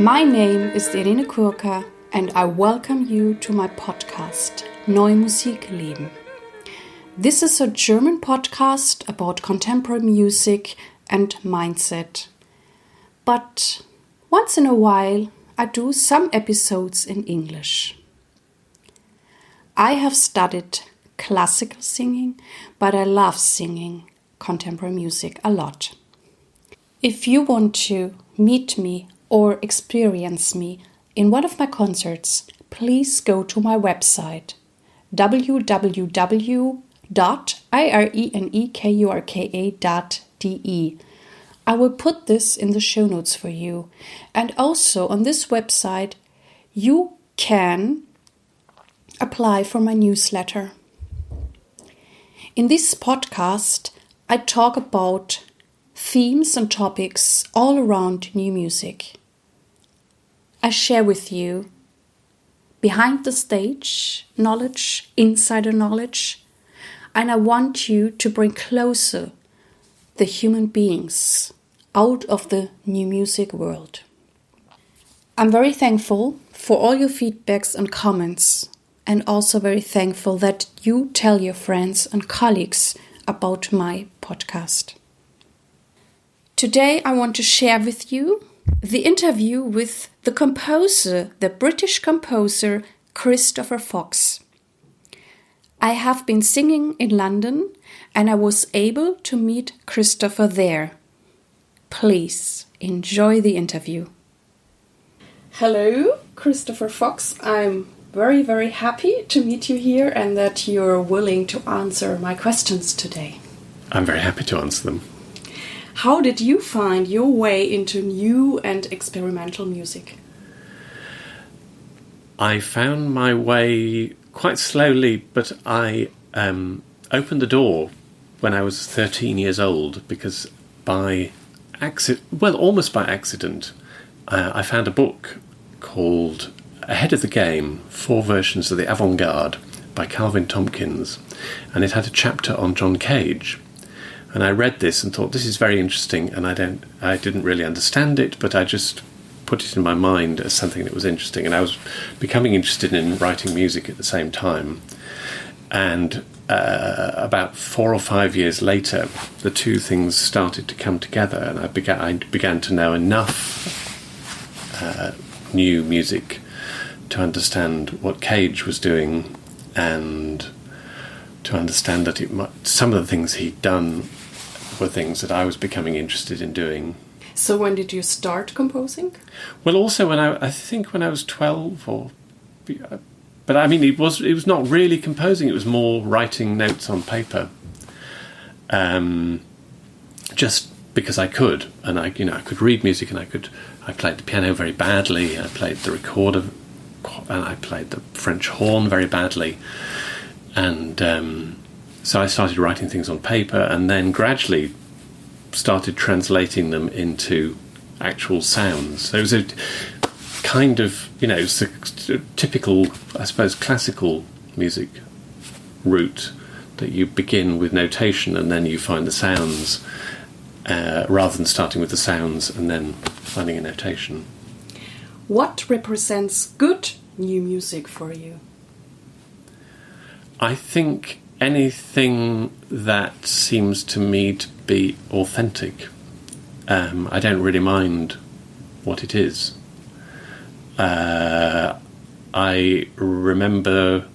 My name is Irene Kurka and I welcome you to my podcast Neue Musik leben. This is a German podcast about contemporary music and mindset. But once in a while I do some episodes in English. I have studied classical singing, but I love singing contemporary music a lot. If you want to meet me or experience me in one of my concerts, please go to my website www.irenekurka.de. I will put this in the show notes for you. And also on this website, you can apply for my newsletter. In this podcast, I talk about themes and topics all around new music. I share with you behind the stage knowledge, insider knowledge, and I want you to bring closer the human beings out of the new music world. I'm very thankful for all your feedbacks and comments, and also very thankful that you tell your friends and colleagues about my podcast. Today I want to share with you the interview with the composer, the British composer Christopher Fox. I have been singing in London and I was able to meet Christopher there. Please enjoy the interview. Hello, Christopher Fox. I'm very, very happy to meet you here and that you're willing to answer my questions today. I'm very happy to answer them. How did you find your way into new and experimental music? I found my way quite slowly, but I opened the door when I was 13 years old because by almost by accident, I found a book called Ahead of the Game, 4 Versions of the Avant-Garde by Calvin Tompkins, and it had a chapter on John Cage. And I read this and thought, this is very interesting, and I didn't really understand it, but I just put it in my mind as something that was interesting. And I was becoming interested in writing music at the same time. And about 4 or 5 years later, the two things started to come together, and I began to know enough new music to understand what Cage was doing and to understand that some of the things he'd done were things that I was becoming interested in doing. So when did you start composing? Well, also when I think when I was 12 but I mean it was not really composing, it was more writing notes on paper. Just because I could, and I could read music, and I played the piano very badly, I played the recorder and I played the French horn very badly. And so I started writing things on paper and then gradually started translating them into actual sounds. So it was a kind of, it's a typical, I suppose, classical music route that you begin with notation and then you find the sounds rather than starting with the sounds and then finding a notation. What represents good new music for you? I think anything that seems to me to be authentic. I don't really mind what it is. I remember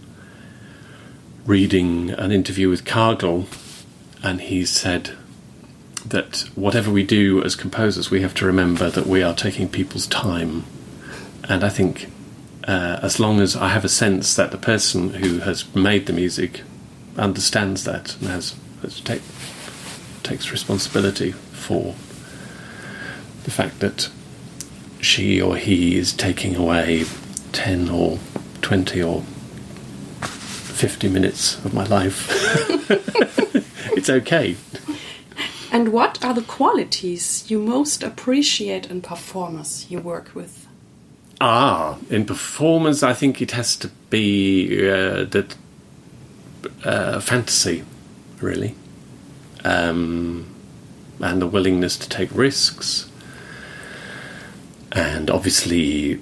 reading an interview with Cargill, and he said that whatever we do as composers, we have to remember that we are taking people's time. And I think as long as I have a sense that the person who has made the music understands that and takes responsibility for the fact that she or he is taking away 10 or 20 or 50 minutes of my life, it's okay. And what are the qualities you most appreciate in performers you work with? In performance, I think it has to be that fantasy, really, and the willingness to take risks, and obviously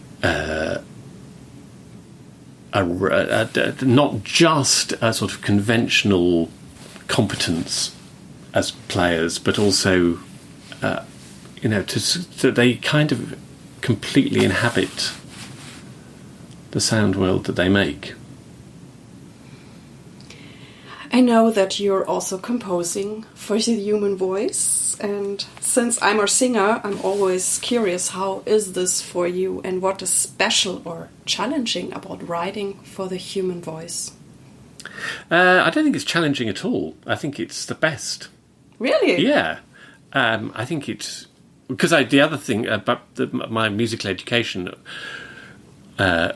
not just a sort of conventional competence as players, but also, they kind of completely inhabit the sound world that they make. I know that you're also composing for the human voice, and since I'm a singer, I'm always curious, how is this for you, and what is special or challenging about writing for the human voice? I don't think it's challenging at all. I think it's the best. Really? Yeah. I think it's... Because the other thing about my musical education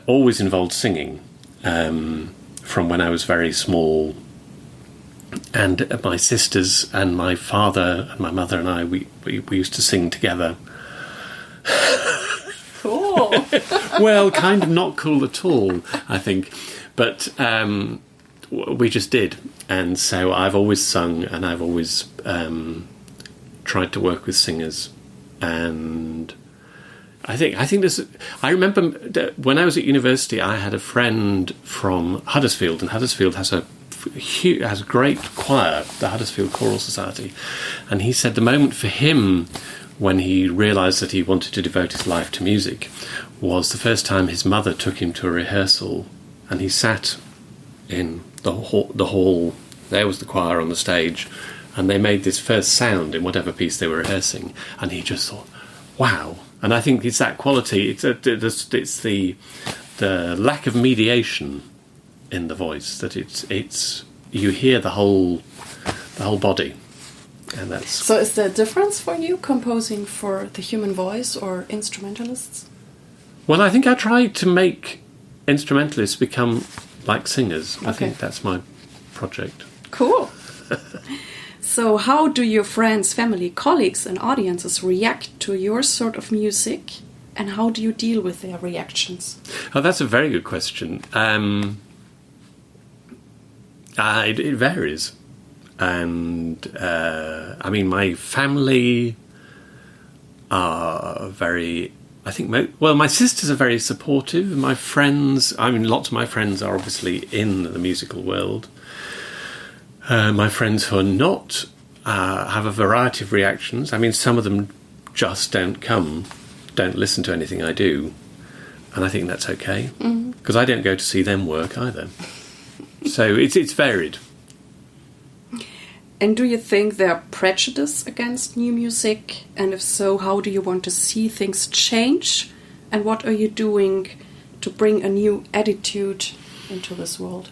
always involved singing from when I was very small. And my sisters and my father and my mother and I, we used to sing together. Cool. Well, kind of not cool at all, I think. But we just did. And so I've always sung, and I've always tried to work with singers. And I think this... I remember when I was at university, I had a friend from Huddersfield, and Huddersfield has a great choir, the Huddersfield Choral Society, and he said the moment for him when he realised that he wanted to devote his life to music was the first time his mother took him to a rehearsal, and he sat in the hall. There was the choir on the stage, and they made this first sound in whatever piece they were rehearsing, and he just thought, wow. And I think it's that quality, it's the lack of mediation in the voice, that it's you hear the whole body, and that's... So is there a difference for you composing for the human voice or instrumentalists? Well, I think I try to make instrumentalists become like singers. Okay. I think that's my project. Cool. So how do your friends, family, colleagues and audiences react to your sort of music, and how do you deal with their reactions? Oh, that's a very good question. It varies, and I mean, my family are very... I think, my sisters are very supportive. My friends, I mean, lots of my friends are obviously in the musical world. My friends who are not have a variety of reactions. I mean, some of them just don't listen to anything I do, and I think that's okay, because I don't go to see them work either. So it's varied. And do you think there are prejudice against new music? And if so, how do you want to see things change? And what are you doing to bring a new attitude into this world?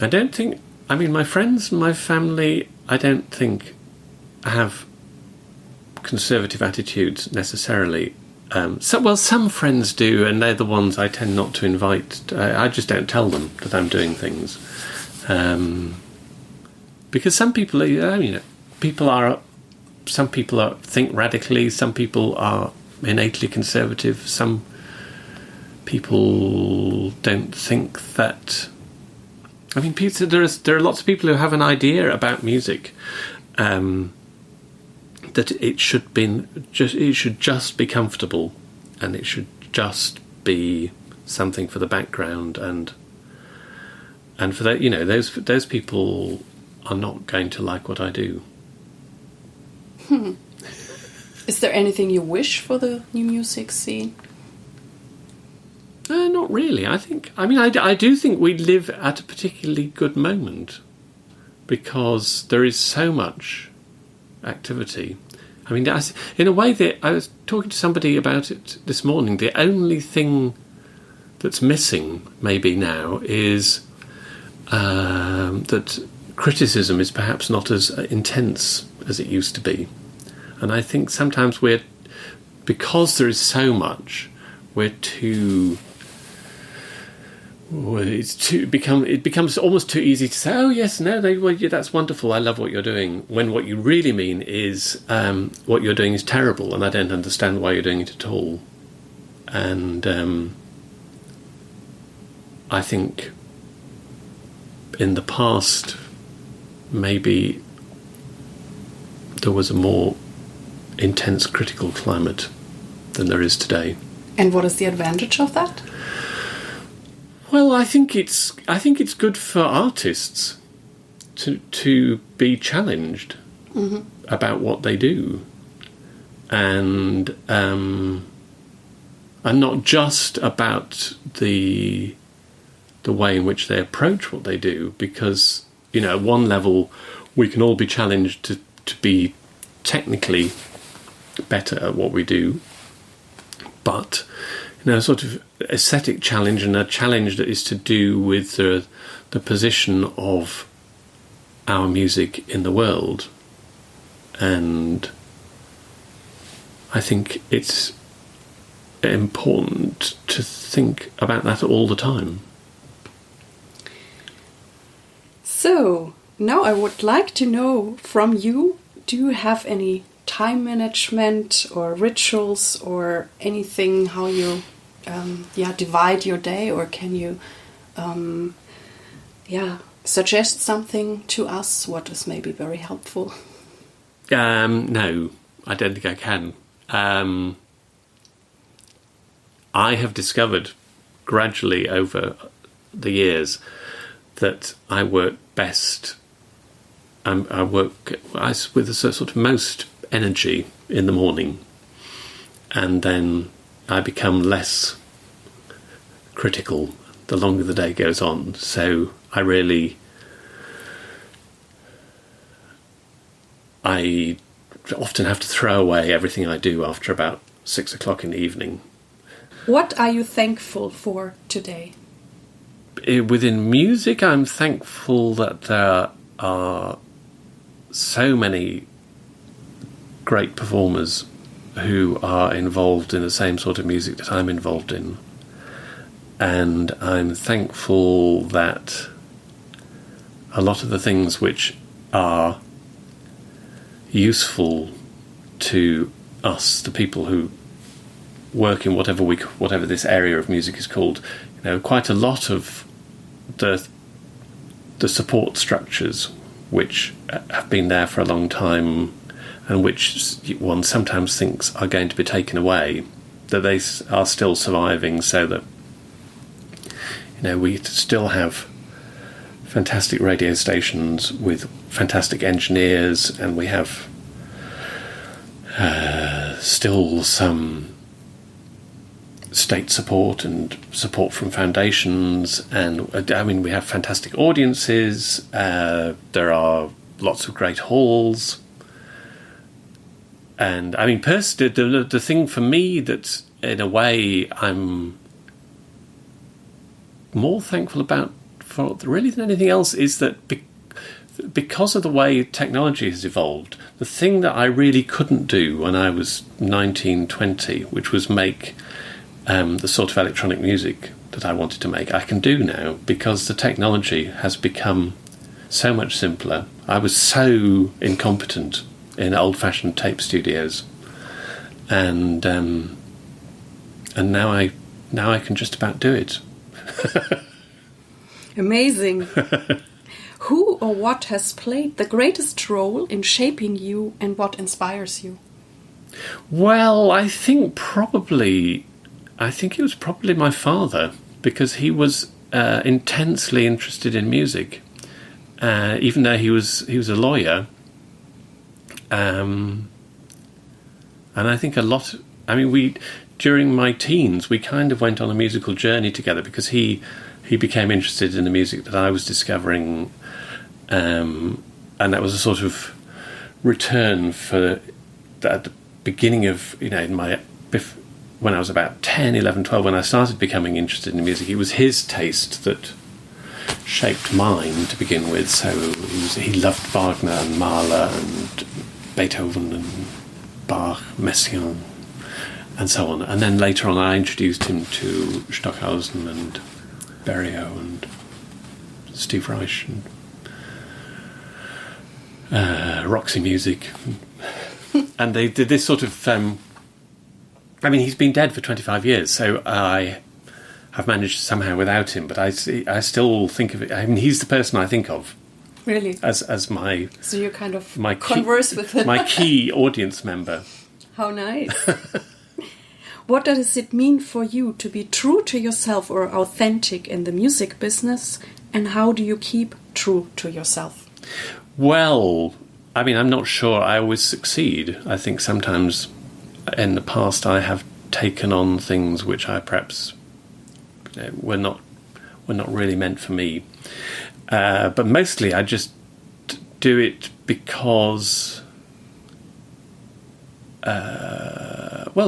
I don't think... I mean, my friends and my family, I don't think have conservative attitudes necessarily. Some friends do, and they're the ones I tend not to invite. I just don't tell them that I'm doing things. Because some people, some people think radically, some people are innately conservative, some people don't think that... I mean, there are lots of people who have an idea about music, that it should just be comfortable, and it should just be something for the background, and for that, those people are not going to like what I do. Is there anything you wish for the new music scene? Not really. I do think we live at a particularly good moment, because there is so much activity. I mean, in a way, that I was talking to somebody about it this morning. The only thing that's missing, maybe now, is that criticism is perhaps not as intense as it used to be. And I think sometimes because there is so much, it becomes almost too easy to say, oh yes, no, that's wonderful, I love what you're doing, when what you really mean is what you're doing is terrible, and I don't understand why you're doing it at all. And I think in the past, maybe there was a more intense critical climate than there is today. And what is the advantage of that? Well, I think it's good for artists to be challenged about what they do, and not just about the way in which they approach what they do, because at one level we can all be challenged to be technically better at what we do, but a sort of aesthetic challenge and a challenge that is to do with the position of our music in the world. And I think it's important to think about that all the time. So, now I would like to know from you, do you have any time management or rituals or anything, how you divide your day, or can you suggest something to us what is maybe very helpful? No, I don't think I can. I have discovered gradually over the years that I work best. I work with a sort of most energy in the morning, and then I become less critical the longer the day goes on. So I often have to throw away everything I do after about 6 o'clock in the evening. What are you thankful for today? Within music, I'm thankful that there are so many great performers who are involved in the same sort of music that I'm involved in. And I'm thankful that a lot of the things which are useful to us, the people who work in whatever this area of music is called, quite a lot of the support structures which have been there for a long time and which one sometimes thinks are going to be taken away, that they are still surviving, so that we still have fantastic radio stations with fantastic engineers, and we have still some state support and support from foundations, and we have fantastic audiences. There are lots of great halls, and personally, the thing for me that in a way I'm more thankful about for really than anything else is that because of the way technology has evolved, the thing that I really couldn't do when I was 19, 20, which was make the sort of electronic music that I wanted to make, I can do now because the technology has become so much simpler. I was so incompetent in old-fashioned tape studios, and now I can just about do it. Amazing. Who or what has played the greatest role in shaping you, and what inspires you? Well, I think it was probably my father, because he was intensely interested in music, even though he was a lawyer. And I think during my teens, we kind of went on a musical journey together, because he became interested in the music that I was discovering, and that was a sort of return for at the beginning of when I was about 10, 11, 12, when I started becoming interested in music. It was his taste that shaped mine to begin with. So he loved Wagner and Mahler and Beethoven and Bach, Messiaen, and so on. And then later on I introduced him to Stockhausen and Berio and Steve Reich and Roxy Music. And they did this sort of... he's been dead for 25 years, so I have managed somehow without him, but I still think of it... he's the person I think of. Really? As my... So you kind of converse with him. My key audience member. How nice. What does it mean for you to be true to yourself or authentic in the music business? And how do you keep true to yourself? Well, I mean, I'm not sure I always succeed. I think sometimes in the past I have taken on things which I perhaps were not really meant for me. But mostly I just do it because...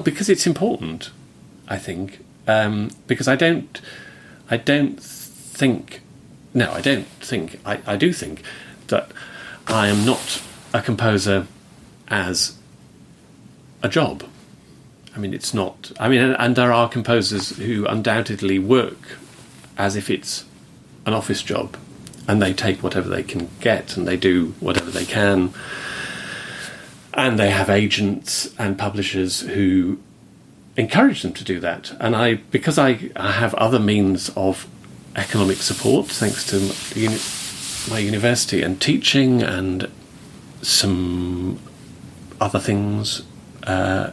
because it's important, I think. Because I do think that I am not a composer as a job. I mean, it's not... I mean, and there are composers who undoubtedly work as if it's an office job, and they take whatever they can get, and they do whatever they can, and they have agents and publishers who encourage them to do that. And because I have other means of economic support, thanks to my university and teaching and some other things, I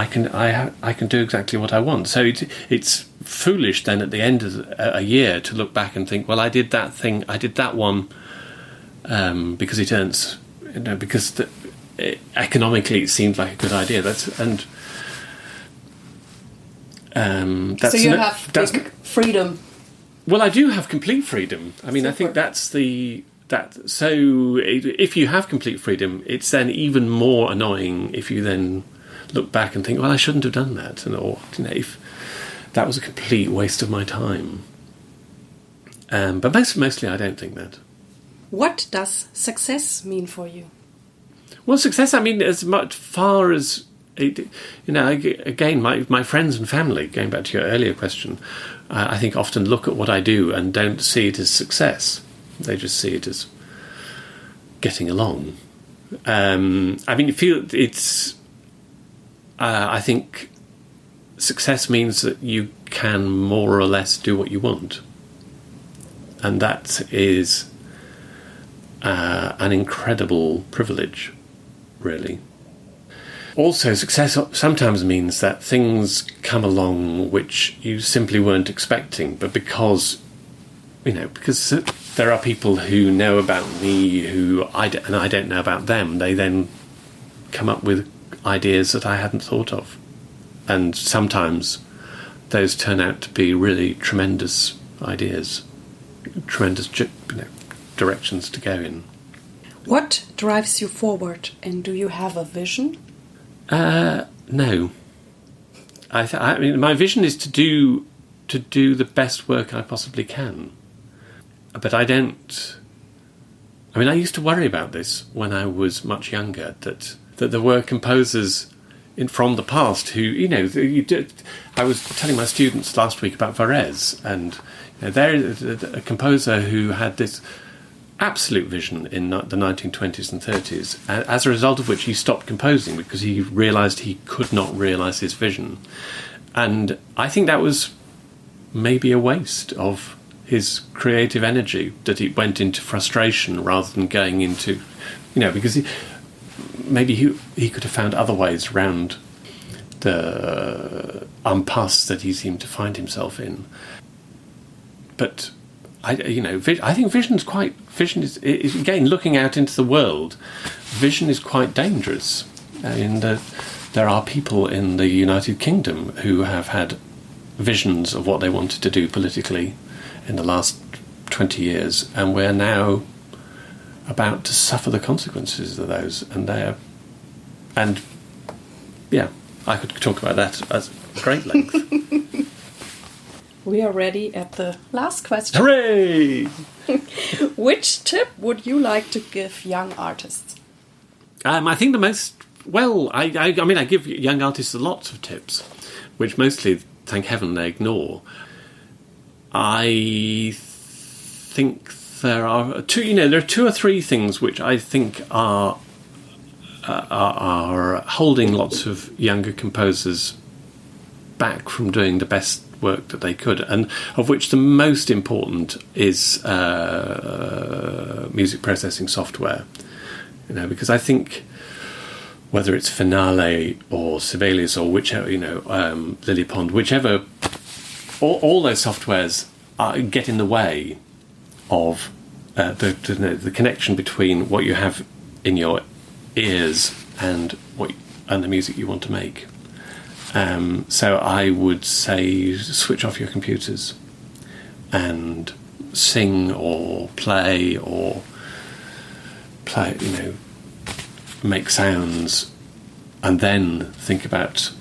can do exactly what I want. So it's foolish then at the end of a year to look back and think, well, I did that one because it earns, because economically it seemed like a good idea. So you have big freedom. Well, I do have complete freedom. I mean, Super. I think so if you have complete freedom, it's then even more annoying if you then look back and think, well, I shouldn't have done that, or if that was a complete waste of my time. But mostly I don't think that. What does success mean for you? Well, success, I mean, as much far as, again, my friends and family, going back to your earlier question, I think often look at what I do and don't see it as success. They just see it as getting along. I mean, I think success means that you can more or less do what you want. And that is an incredible privilege, really. Also, success sometimes means that things come along which you simply weren't expecting, but because there are people who know about me and I don't know about them, they then come up with ideas that I hadn't thought of. And sometimes those turn out to be really tremendous ideas, tremendous directions to go in. What drives you forward, and do you have a vision? No. I mean, my vision is to do the best work I possibly can. But I don't... I mean, I used to worry about this when I was much younger, that there were composers from the past who, I was telling my students last week about Varese, and there's a composer who had this absolute vision in the 1920s and 30s, as a result of which he stopped composing because he realised he could not realise his vision. And I think that was maybe a waste of his creative energy, that it went into frustration rather than going into, because maybe he could have found other ways around the impasse that he seemed to find himself in. But I think vision is again, looking out into the world. Vision is quite dangerous. There are people in the United Kingdom who have had visions of what they wanted to do politically in the last 20 years, and we're now about to suffer the consequences of those. I could talk about that at great length. We are ready at the last question. Hooray! Which tip would you like to give young artists? I think the most... Well, I give young artists lots of tips, which mostly, thank heaven, they ignore. I think there are two or three things which I think are holding lots of younger composers back from doing the best work that they could, and of which the most important is music processing software. Because I think whether it's Finale or Sibelius or whichever, Lily Pond, whichever, all those softwares get in the way of the connection between what you have in your ears and the music you want to make. So I would say switch off your computers and sing or play, make sounds, and then think about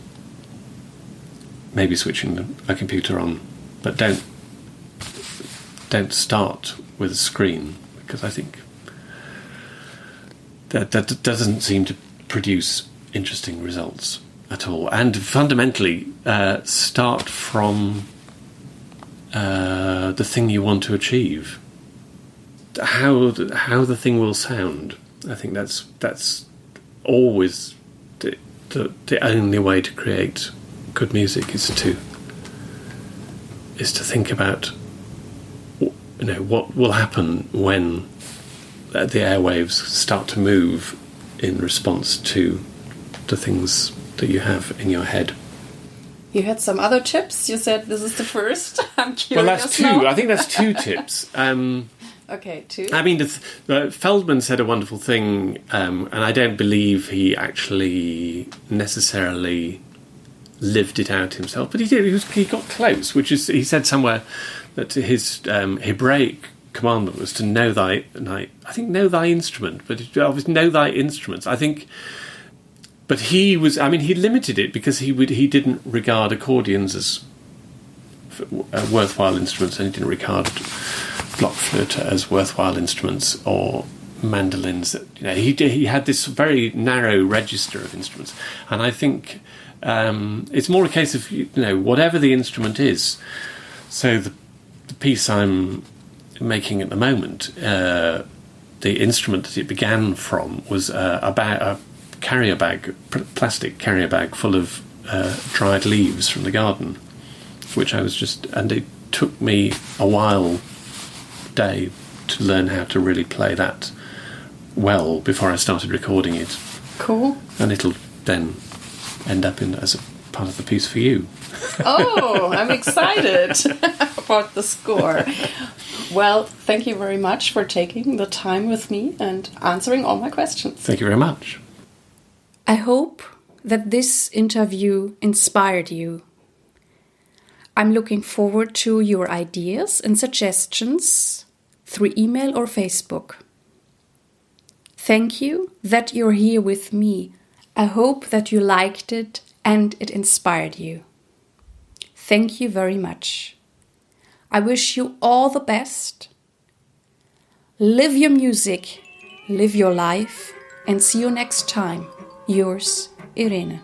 maybe switching a computer on, but don't start with a screen, because I think that doesn't seem to produce interesting results at all. And fundamentally, start from the thing you want to achieve. How the thing will sound. I think that's always the only way to create good music is to think about what will happen when the airwaves start to move in response to the things that you have in your head. You had some other tips. You said this is the first. I'm curious. Well, that's two. Now. I think that's two tips. Okay, two. I mean, Feldman said a wonderful thing, and I don't believe he actually necessarily lived it out himself, but he did. He got close, which is, he said somewhere that his Hebraic commandment was to know thy instrument, but obviously know thy instruments. I think, but he limited it because he didn't regard accordions as worthwhile instruments, and he didn't regard blockflöte as worthwhile instruments, or mandolins. He had this very narrow register of instruments, and I think it's more a case of whatever the instrument is. So the piece I'm making at the moment, the instrument that it began from was a carrier bag, plastic carrier bag full of dried leaves from the garden, which and it took me a while day to learn how to really play that well before I started recording it. Cool. And it'll then end up as a part of the piece for you. Oh, I'm excited about the score. Well, thank you very much for taking the time with me and answering all my questions. Thank you very much. I hope that this interview inspired you. I'm looking forward to your ideas and suggestions through email or Facebook. Thank you that you're here with me. I hope that you liked it and it inspired you. Thank you very much. I wish you all the best. Live your music, live your life, and see you next time. Yours, Irene.